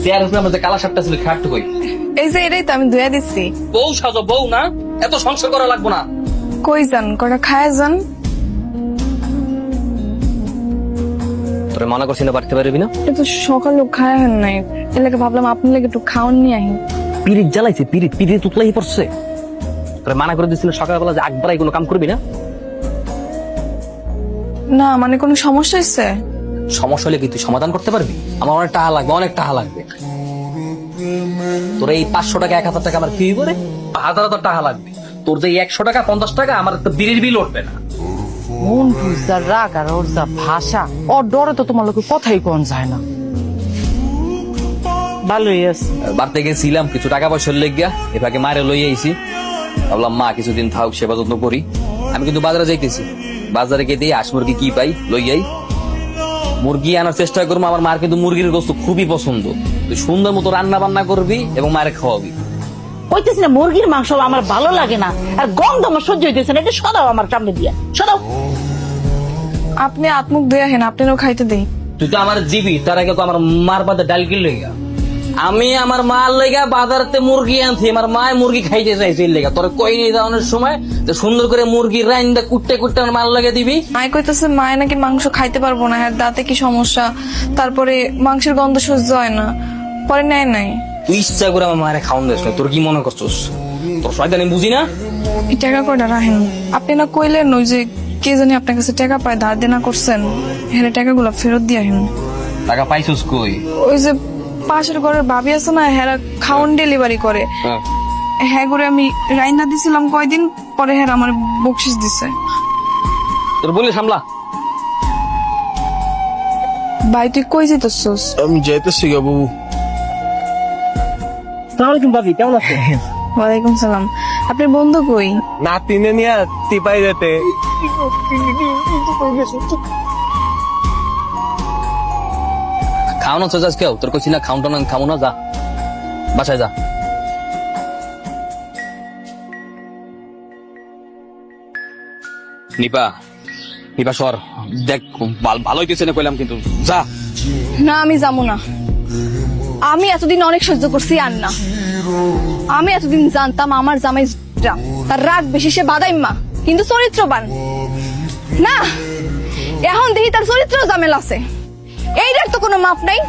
Chair উপরে আমাদের কালা সাপটা ছিল খাটতে কই এই যে এটাই তো আমি ধুয়ে দিচ্ছি। বউ সাজো বউ না, এত সংসার করা লাগবো না। কই যান, কটা খায় যান। তোরে মনে করছি না বাড়তে পারবি না। এটা তো সকালে খায় হেন নাই, এর লাগে ভাবলাম আপনি লাগে একটু খাওয়ান নিয়ে আহি। পিরিত জ্বালাইছে, পিরিত পিরিত উতলাই পড়ছে। তোরে মানা করে দিছিল সকালবেলা যে একবারই কোনো কাম করবি না। না মানে কোনো সমস্যা হচ্ছে? সমস্যা হলে কি তুই সমাধান করতে পারবি? আমার অনেক টাকা লাগবে, অনেক টাকা লাগবে। তোর এই 500 টাকা 1000 টাকা আমার ফি করে 1000 টাকা লাগবে। তোর যে 100 টাকা 50 টাকা আমার একটা বিড়ির বিল উঠবে না। মন বুঝার রাগ আর ওর যা ভাষা, ওর ডরে তো তোমার লোকের কথাই কোন যায় না। ভালোই আছে। বাড়তে গেছিলাম কিছু টাকা পয়সার লেগিয়া, এভাবে মারে লই আইছি। ভাবলাম মা কিছুদিন থাক, সেবা যত্ন করি। আমি কিন্তু বাজারে যাইতেছি, বাজারে গিয়ে দিয়ে হাঁস মুরগি কি পাই লই আই। মুরগি আনার চেষ্টা করবো। আমার মার কিন্তু মুরগির গোস্ত খুবই পছন্দ। তুই সুন্দর মতো রান্না বান্না করবি এবং মারে খাওয়াবি। কইতেছি না মুরগির মাংস আমার ভালো লাগে না, আর গন্ধ আমার সহ্য হইতেছে না। এটা সদাও আমার সামনে দিয়া, সদাও। আপনি আত্মুখ ধুয়ে হেন, আপনারও খাইতে দেই। তুই তো আমার জিবি, তার আগে তো আমার মার বাদে ডাল কিল লইগা। আমি আমার মার লেগা বাজারতে মুরগি আনছি, আমার মা মুরগি খাইতে চাইছে লেগা। তোর কই নিয়ে যাওয়ানোর সময় যে সুন্দর করে মুরগি রাইন্দা কুটতে কুটতে আমার মার লাগে দিবি। মায় কইতেছে মায় নাকি মাংস খাইতে পারবো না, হ্যাঁ দাঁতে কি সমস্যা, তারপরে মাংসের গন্ধ সহ্য হয় না, পরে নেয় নাই। তুই ইচ্ছা করে আমার মায়ের খাওয়ান দিস না, তোর কি মনে করছিস? তোর শয়তানি আমি বুঝি না। এই টাকা কয়টা রাখেন? আপনি না কইলেন ওই যে কে জানি আপনার কাছে টাকা পায়, ধার দেনা করছেন, হ্যাঁ টাকাগুলো ফেরত দিয়ে হেন। টাকা পাইছিস কই? ওই যে পাশের ঘরের ভাবি আছে না, হ্যাঁ খাওন ডেলিভারি করে, হ্যাঁ করে আমি রাইনা দিছিলাম কয়দিন পরে, হ্যাঁ আমার বকশিস দিছে। তোর বলে সামলা। ভাই তুই কই যেতেছস? আমি যাইতেছি গা বাবু। সালামালাইকুম ভাবি, কেমন আছেন? ওয়ালাইকুম সালাম। আপনার বন্ধু কই? নাতিনে নিয়ে টিপাই যেতে। খাওয়ানো তো যাস কেউ, তোর কইছি না খাওন টাউন খামো না, যা বাসায় যা। নিপা নিপা সর, দেখ ভালো হইতেছে না কইলাম, কিন্তু যা। না আমি যাবো না। আমি এতদিন অনেক সহ্য করছি, আর না। আমি এতদিন জানতাম আমার জামাই তার রাগ বেশি, সে বাদাইম্মা কিন্তু চরিত্রবান না। এখন দেখি তার চরিত্র জামেল আছে, এইটার তো কোনো মাপ নাই।